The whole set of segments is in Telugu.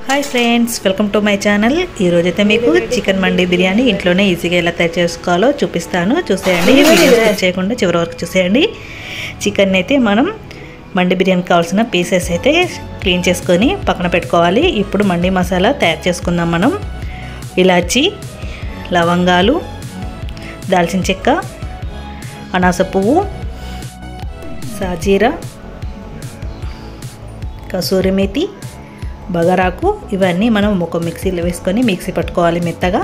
Hi friends, welcome to my channel. ఈరోజైతే మీకు చికెన్ మండి బిర్యానీ ఇంట్లోనే ఈజీగా ఎలా తయారు చేసుకోవాలో చూపిస్తాను. చూసేయండి, వీడియో స్కిప్ చేయకుండా చివరి వరకు చూసేయండి. చికెన్ అయితే మనం మండి బిర్యానీకి కావాల్సిన పీసెస్ అయితే క్లీన్ చేసుకొని పక్కన పెట్టుకోవాలి. ఇప్పుడు మండి మసాలా తయారు చేసుకుందాం. మనం ఇలాచి, లవంగాలు, దాల్చిన చెక్క, అనాస పువ్వు, సాజీరా, కసూరి మేతి, బగారాకు ఇవన్నీ మనం ఒక మిక్సీలో వేసుకొని మిక్సీ పట్టుకోవాలి మెత్తగా.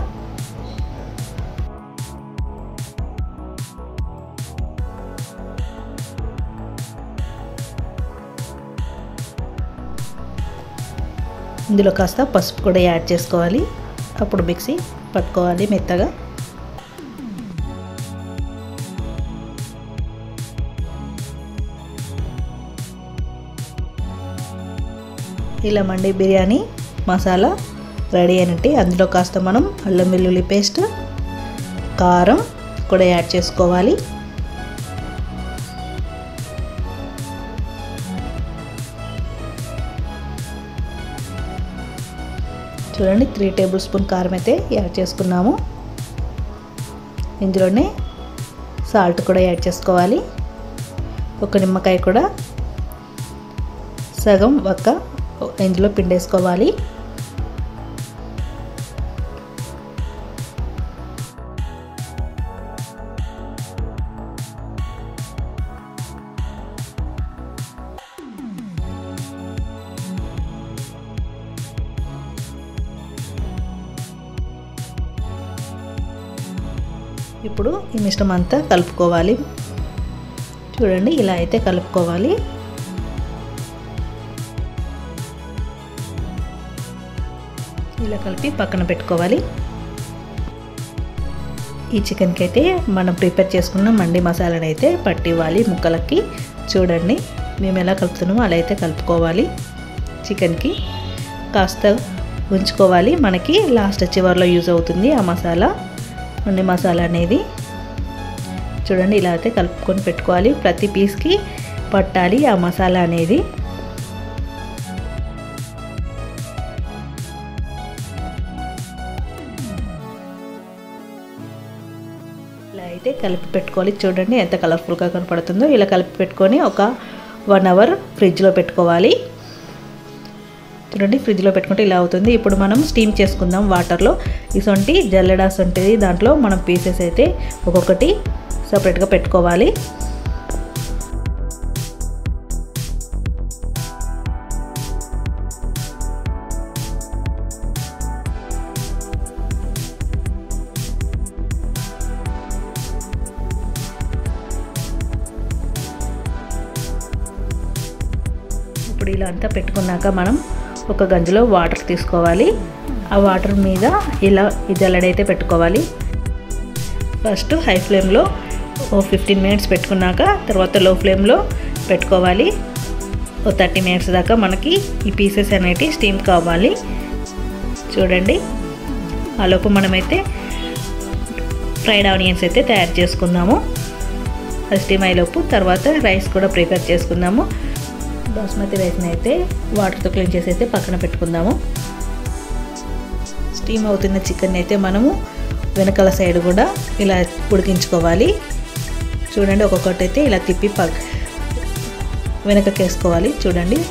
ఇందులో కాస్త పసుపు కూడా యాడ్ చేసుకోవాలి. అప్పుడు మిక్సీ పట్టుకోవాలి మెత్తగా. ఇలా మండి బిర్యానీ మసాలా రెడీ అయినట్టు. అందులో కాస్త మనం అల్లం వెల్లుల్లి పేస్ట్, కారం కూడా యాడ్ చేసుకోవాలి. చూడండి, 3 టేబుల్ స్పూన్ కారం అయితే యాడ్ చేసుకున్నాము. ఇందులోనే సాల్ట్ కూడా యాడ్ చేసుకోవాలి. ఒక నిమ్మకాయ కూడా సగం వక్క ఇందులో పిండేసుకోవాలి. ఇప్పుడు ఈ మిశ్రమం అంతా కలుపుకోవాలి. చూడండి, ఇలా అయితే కలుపుకోవాలి. ఇలా కలిపి పక్కన పెట్టుకోవాలి. ఈ చికెన్కి అయితే మనం ప్రిపేర్ చేసుకున్న మండి మసాలాను అయితే పట్టివ్వాలి ముక్కలకి. చూడండి, మేము ఎలా కలుపుతున్నామో అలా అయితే కలుపుకోవాలి. చికెన్కి కాస్త ఉంచుకోవాలి, మనకి లాస్ట్ చివర్లో యూజ్ అవుతుంది ఆ మసాలా, మండి మసాలా అనేది. చూడండి, ఇలా అయితే కలుపుకొని పెట్టుకోవాలి. ప్రతి పీస్కి పట్టాలి ఆ మసాలా అనేది. ఇలా అయితే కలిపి పెట్టుకోవాలి. చూడండి ఎంత కలర్ఫుల్గా కనపడుతుందో. ఇలా కలిపి పెట్టుకొని ఒక 1 అవర్ ఫ్రిడ్జ్లో పెట్టుకోవాలి. చూడండి, ఫ్రిడ్జ్లో పెట్టుకుంటే ఇలా అవుతుంది. ఇప్పుడు మనం స్టీమ్ చేసుకుందాం వాటర్లో. ఇసొంటి జల్లెడాస్ ఉంటుంది, దాంట్లో మనం పీసెస్ అయితే ఒక్కొక్కటి సపరేట్గా పెట్టుకోవాలి. ఇప్పుడు ఇలా అంతా పెట్టుకున్నాక మనం ఒక గంజులో వాటర్ తీసుకోవాలి. ఆ వాటర్ మీద ఇలా ఈ జల్లెడైతే పెట్టుకోవాలి. ఫస్ట్ హై ఫ్లేమ్లో 15 మినిట్స్ పెట్టుకున్నాక తర్వాత లో ఫ్లేమ్లో పెట్టుకోవాలి. 30 మినిట్స్ దాకా మనకి ఈ పీసెస్ అనేవి స్టీమ్ కావాలి. చూడండి, ఆలోపు మనమైతే ఫ్రైడ్ ఆనియన్స్ అయితే తయారు చేసుకుందాము. అది స్టీమ్ అయ్యేలోపు తర్వాత రైస్ కూడా ప్రిపేర్ చేసుకుందాము. బాస్మతి రైస్ని అయితే వాటర్తో క్లీన్ చేసి అయితే పక్కన పెట్టుకుందాము. స్టీమ్ అవుతున్న చికెన్ అయితే మనము వెనకాల సైడ్ కూడా ఇలా ఉడికించుకోవాలి. చూడండి, ఒక్కొక్కటి అయితే ఇలా తిప్పి వెనకకి వేసుకోవాలి. చూడండి,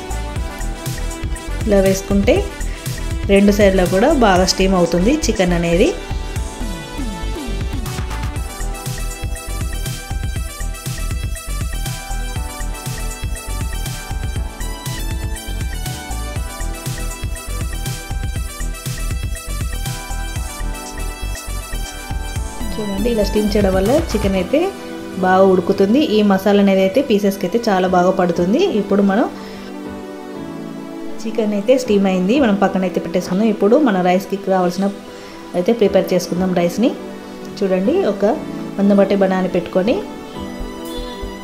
ఇలా వేసుకుంటే 2 సైడ్లో కూడా బాగా స్టీమ్ అవుతుంది చికెన్ అనేది. చూడండి, ఇలా స్టీమ్ చేయడం వల్ల చికెన్ అయితే బాగా ఉడుకుతుంది. ఈ మసాలా అనేది అయితే పీసెస్కి అయితే చాలా బాగా పడుతుంది. ఇప్పుడు మనం చికెన్ అయితే స్టీమ్ అయింది, మనం పక్కన అయితే పెట్టేసుకుందాం. ఇప్పుడు మన రైస్కి కావాల్సిన అయితే ప్రిపేర్ చేసుకుందాం రైస్ని. చూడండి, ఒక మందబట్టి బనాని పెట్టుకొని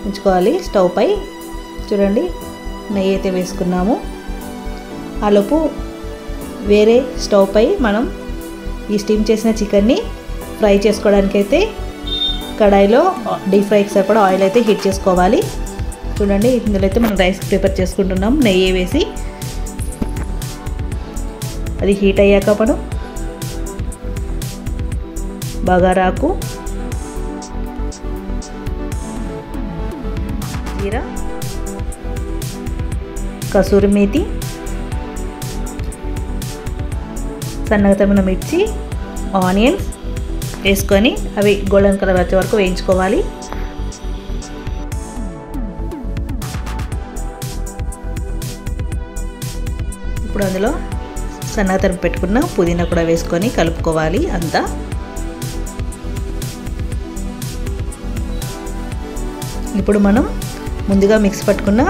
ఉంచుకోవాలి స్టవ్ పై. చూడండి, నెయ్యి అయితే వేసుకున్నాము. ఆలోపు వేరే స్టవ్ పై మనం ఈ స్టీమ్ చేసిన చికెన్ని ఫ్రై చేసుకోవడానికి అయితే కడాయిలో డీప్ ఫ్రైకి సరిపడా ఆయిల్ అయితే హీట్ చేసుకోవాలి. చూడండి, ఇందులో అయితే మనం రైస్ ప్రిపేర్ చేసుకుంటున్నాం నెయ్యి వేసి. అది హీట్ అయ్యాక మనం బగారాకు, జీరా, కసూరి మేతి, సన్నగా తరిగిన మిర్చి, ఆనియన్స్ వేసుకొని అవి గోల్డెన్ కలర్ వచ్చే వరకు వేయించుకోవాలి. ఇప్పుడు అందులో సన్నగా తరిగి పెట్టుకున్న పుదీనా కూడా వేసుకొని కలుపుకోవాలి అంతా. ఇప్పుడు మనం ముందుగా మిక్స్ పట్టుకున్న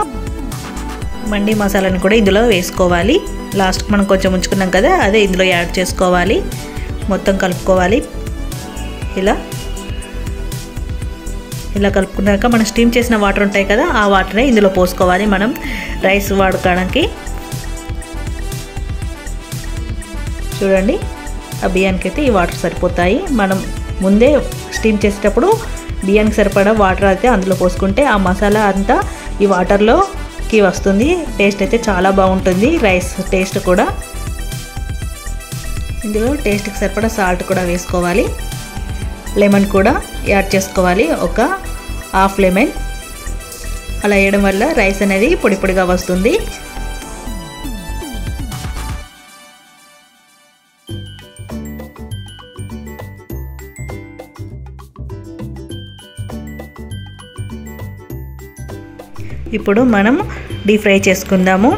మండి మసాలాని కూడా ఇందులో వేసుకోవాలి. లాస్ట్కి మనం కొంచెం ఉంచుకున్నాం కదా, అదే ఇందులో యాడ్ చేసుకోవాలి. మొత్తం కలుపుకోవాలి. ఇలా కలుపుకున్నాక మనం స్టీమ్ చేసిన వాటర్ ఉంటాయి కదా, ఆ వాటర్నే ఇందులో పోసుకోవాలి మనం రైస్ వాడుకోవడానికి. చూడండి, ఆ బియ్యానికి అయితే ఈ వాటర్ సరిపోతాయి. మనం ముందే స్టీమ్ చేసేటప్పుడు బియ్యానికి సరిపడా వాటర్ అయితే అందులో పోసుకుంటే ఆ మసాలా అంతా ఈ వాటర్లోకి వస్తుంది. టేస్ట్ అయితే చాలా బాగుంటుంది, రైస్ టేస్ట్ కూడా. ఇందులో టేస్ట్కి సరిపడా సాల్ట్ కూడా వేసుకోవాలి. లెమన్ కూడా యాడ్ చేసుకోవాలి, ఒక హాఫ్ లెమన్. అలా వేయడం వల్ల రైస్ అనేది పొడి పొడిగా వస్తుంది. ఇప్పుడు మనం డీప్ ఫ్రై చేసుకుందాము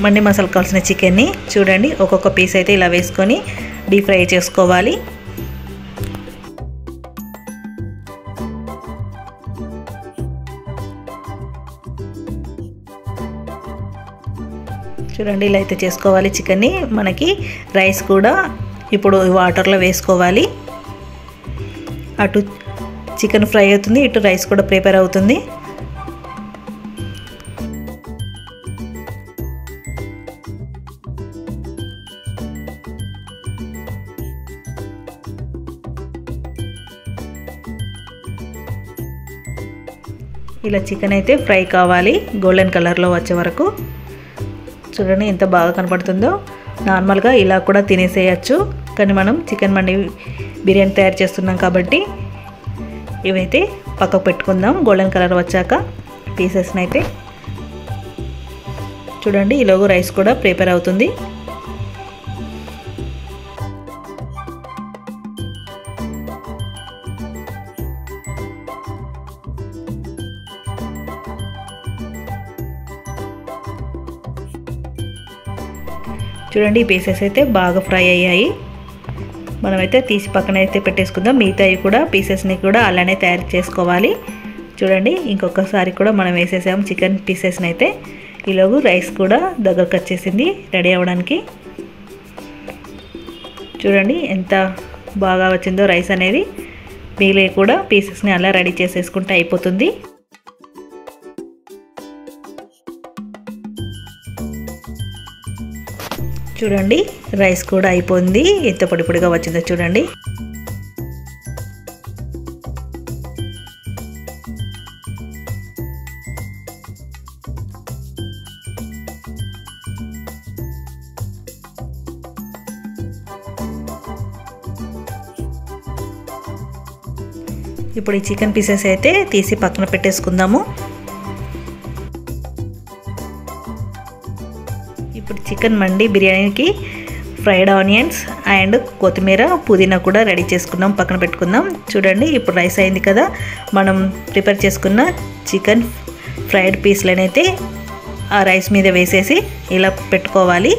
మండి మసాలా కావాల్సిన చికెన్ని. చూడండి, ఒక్కొక్క పీస్ అయితే ఇలా వేసుకొని డీప్ ఫ్రై చేసుకోవాలి. చూడండి, ఇలా అయితే చేసుకోవాలి చికెన్ని. మనకి రైస్ కూడా ఇప్పుడు వాటర్లో వేసుకోవాలి. అటు చికెన్ ఫ్రై అవుతుంది, ఇటు రైస్ కూడా ప్రిపేర్ అవుతుంది. ఇలా చికెన్ అయితే ఫ్రై కావాలి గోల్డెన్ కలర్లో వచ్చే వరకు. చూడండి ఎంత బాగా కనపడుతుందో. నార్మల్గా ఇలా కూడా తినేసేయచ్చు, కానీ మనం చికెన్ మండి బిర్యానీ తయారు చేస్తున్నాం కాబట్టి ఇవైతే పక్కకు పెట్టుకుందాం. గోల్డెన్ కలర్ వచ్చాక పీసెస్ని అయితే చూడండి, ఈలోగు రైస్ కూడా ప్రిపేర్ అవుతుంది. చూడండి, ఈ పీసెస్ అయితే బాగా ఫ్రై అయ్యాయి. మనమైతే తీసి పక్కన అయితే పెట్టేసుకుందాం. మిగతాయి కూడా పీసెస్ని కూడా అలానే తయారు చేసుకోవాలి. చూడండి, ఇంకొకసారి కూడా మనం వేసేసాము చికెన్ పీసెస్ని అయితే. ఈలోగు రైస్ కూడా దగ్గరకు వచ్చేసింది రెడీ అవ్వడానికి. చూడండి ఎంత బాగా వచ్చిందో రైస్ అనేది. మిగిలిన కూడా పీసెస్ని అలా రెడీ చేసేసుకుంటే అయిపోతుంది. చూడండి, రైస్ కూడా అయిపోయింది. ఎంత పొడి పొడిగా వచ్చిందో చూడండి. ఇప్పుడు ఈ చికెన్ పీసెస్ అయితే తీసి పక్కన పెట్టేసుకుందాము. ఇప్పుడు చికెన్ మండి బిర్యానీకి ఫ్రైడ్ ఆనియన్స్ అండ్ కొత్తిమీర, పుదీనా కూడా రెడీ చేసుకున్నాం, పక్కన పెట్టుకుందాం. చూడండి, ఇప్పుడు రైస్ అయింది కదా, మనం ప్రిపేర్ చేసుకున్న చికెన్ ఫ్రైడ్ పీస్లను అయితే ఆ రైస్ మీద వేసేసి ఇలా పెట్టుకోవాలి.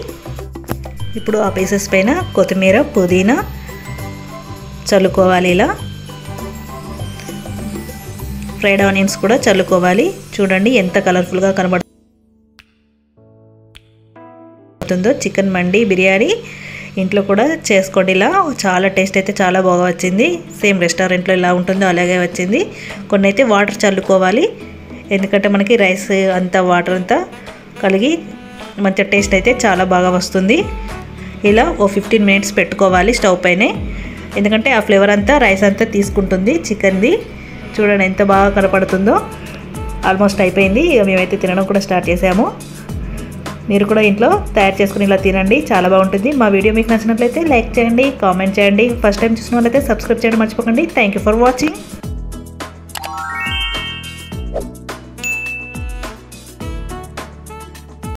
ఇప్పుడు ఆ పీసెస్ పైన కొత్తిమీర, పుదీనా చల్లుకోవాలి. ఇలా ఫ్రైడ్ ఆనియన్స్ కూడా చల్లుకోవాలి. చూడండి ఎంత కలర్ఫుల్గా కనబడుతుందో చికెన్ మండి బిర్యానీ. ఇంట్లో కూడా చేసుకోండి, ఇలా చాలా టేస్ట్ అయితే చాలా బాగా వచ్చింది. సేమ్ రెస్టారెంట్లో ఎలా ఉంటుందో అలాగే వచ్చింది. కొన్ని అయితే వాటర్ చల్లుకోవాలి, ఎందుకంటే మనకి రైస్ అంతా వాటర్ అంతా కలిగి మంచి టేస్ట్ అయితే చాలా బాగా వస్తుంది. ఇలా ఓ 15 మినిట్స్ పెట్టుకోవాలి స్టవ్ పైనే, ఎందుకంటే ఆ ఫ్లేవర్ అంతా రైస్ అంతా తీసుకుంటుంది చికెన్ది. చూడండి ఎంత బాగా కనపడుతుందో. ఆల్మోస్ట్ అయిపోయింది, మేమైతే తినడం కూడా స్టార్ట్ చేసాము. మీరు కూడా ఇంట్లో తయారు చేసుకుని ఇలా తినండి, చాలా బాగుంటుంది. మా వీడియో మీకు నచ్చినట్లయితే లైక్ చేయండి, కామెంట్ చేయండి. ఫస్ట్ టైం చూసిన వాళ్ళైతే సబ్స్క్రైబ్ చేయడం మర్చిపోకండి. Thank you for watching.